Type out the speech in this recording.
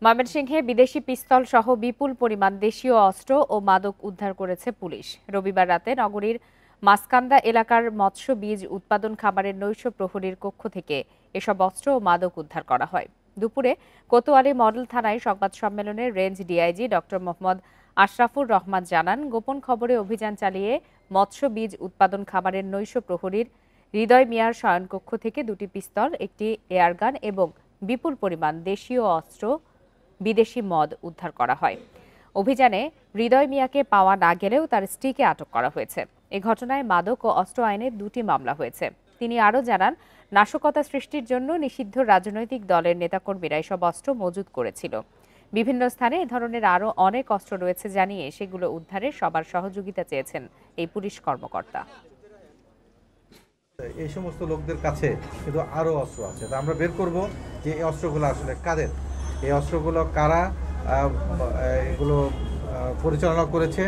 ময়মনসিংহে বিদেশি পিস্তল সহ বিপুল পরিমাণ দেশীয় অস্ত্র ও মাদক উদ্ধার করেছে পুলিশ। রবিবার রাতে নগরীর মাসকান্দা এলাকার মৎস্য বীজ উৎপাদন খামারের নৈশ প্রহরীর কক্ষ থেকে এসব অস্ত্র ও মাদক উদ্ধার করা হয়। দুপুরে কোতোয়ালি মডেল থানায় সংবাদ সম্মেলনে range DIG doctor Mohammad Ashrafur Rahman জানান, গোপন খবরে অভিযান চালিয়ে মৎস্য বীজ উৎপাদন খামারের নৈশ প্রহরীর হৃদয় মিয়ার শয়নকক্ষ থেকে দুটি পিস্তল, একটি এয়ারগান এবং বিপুল পরিমাণ দেশীয় অস্ত্র, বিদেশি মদ উদ্ধার করা হয়। অভিযানে হৃদয় মিয়াকে পাওয়া না গেলেও তার স্ত্রীকে আটক করা হয়েছে। এ ঘটনায় মাদক ও অস্ত্র আইনে 2টি মামলা হয়েছে। তিনি আরও জানান, নাশকতা সৃষ্টির জন্য নিষিদ্ধ রাজনৈতিক দলের নেতাকর্মীরা এসব অস্ত্র মজুত করেছিল। বিভিন্ন স্থানে এ ধরনের আরও অনেক অস্ত্র রয়েছে জানিয়ে সেগুলো উদ্ধারে সবার সহযোগিতা চেয়েছেন এই পুলিশ কর্মকর্তা। এই সমস্ত লোকদের কাছে কিন্তু আরও অস্ত্র আছে, তা আমরা বের করব যে এই অস্ত্রগুলো আসলে কাদের, এই অস্ত্রগুলো কারা এগুলো পরিচালনা করেছে